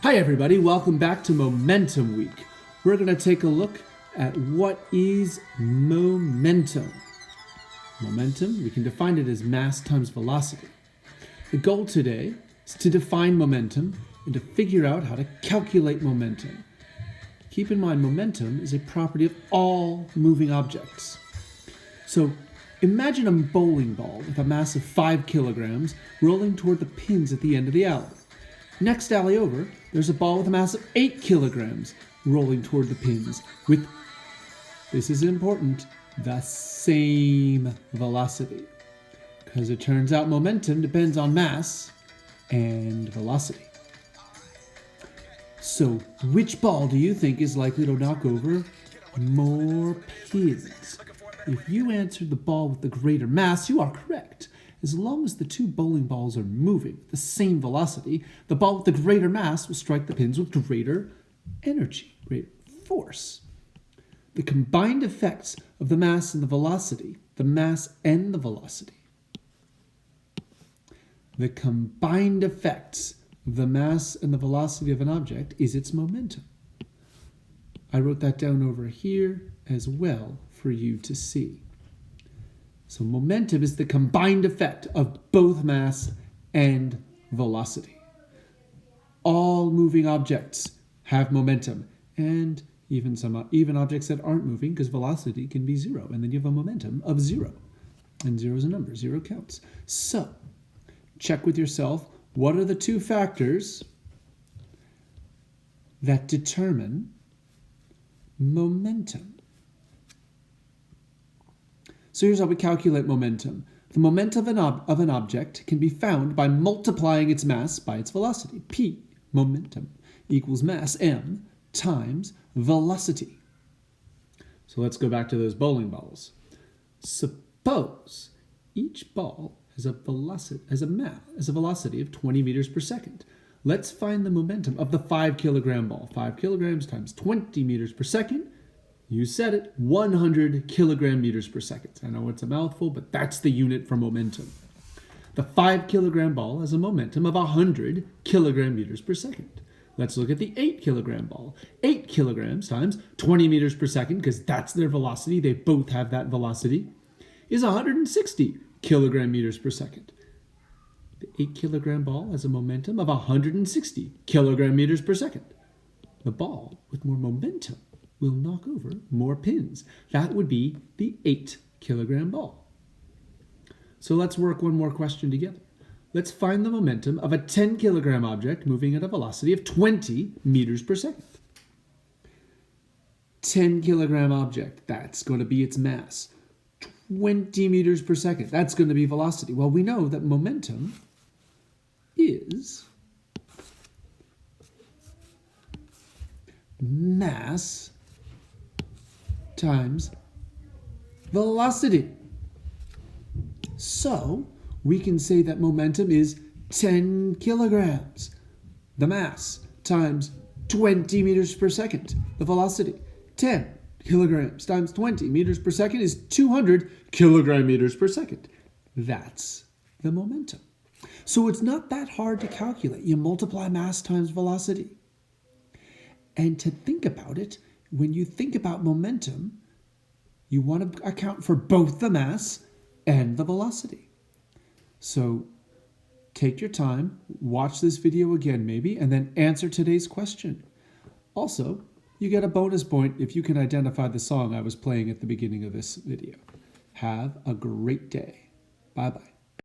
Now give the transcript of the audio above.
Hi everybody, welcome back to Momentum Week. We're going to take a look at what is momentum. Momentum, we can define it as mass times velocity. The goal today is to define momentum and to figure out how to calculate momentum. Keep in mind, momentum is a property of all moving objects. So imagine a bowling ball with a mass of 5 kilograms rolling toward the pins at the end of the alley. Next alley over, there's a ball with a mass of 8 kilograms rolling toward the pins with, this is important, the same velocity. Because it turns out momentum depends on mass and velocity. So, which ball do you think is likely to knock over more pins? If you answered the ball with the greater mass, you are correct. As long as the two bowling balls are moving at the same velocity, the ball with the greater mass will strike the pins with greater energy, greater force. The combined effects of the mass and the velocity, the combined effects of the mass and the velocity of an object is its momentum. I wrote that down over here as well for you to see. So momentum is the combined effect of both mass and velocity. All moving objects have momentum, and even objects that aren't moving, because velocity can be 0, and then you have a momentum of 0. And 0 is a number, 0 counts. So, check with yourself, what are the two factors that determine momentum? So here's how we calculate momentum. The momentum of an object can be found by multiplying its mass by its velocity. P, momentum, equals mass, m, times velocity. So let's go back to those bowling balls. Suppose each ball has a velocity of 20 meters per second. Let's find the momentum of the 5 kilogram ball. 5 kilograms times 20 meters per second. You said it, 100 kilogram meters per second. I know it's a mouthful, but that's the unit for momentum. The 5 kilogram ball has a momentum of 100 kilogram meters per second. Let's look at the 8 kilogram ball. 8 kilograms times 20 meters per second, because that's their velocity, they both have that velocity, is 160 kilogram meters per second. The 8 kilogram ball has a momentum of 160 kilogram meters per second. The ball with more momentum will knock over more pins. That would be the 8 kilogram ball. So let's work one more question together. Let's find the momentum of a 10 kilogram object moving at a velocity of 20 meters per second. 10 kilogram object, that's going to be its mass. 20 meters per second, that's going to be velocity. Well, we know that momentum is mass times velocity. So we can say that momentum is 10 kilograms. The mass times 20 meters per second. The velocity, 10 kilograms times 20 meters per second is 200 kilogram meters per second. That's the momentum. So it's not that hard to calculate. You multiply mass times velocity. And to think about it, when you think about momentum, you want to account for both the mass and the velocity. So take your time, watch this video again maybe, and then answer today's question. Also, you get a bonus point if you can identify the song I was playing at the beginning of this video. Have a great day. Bye-bye.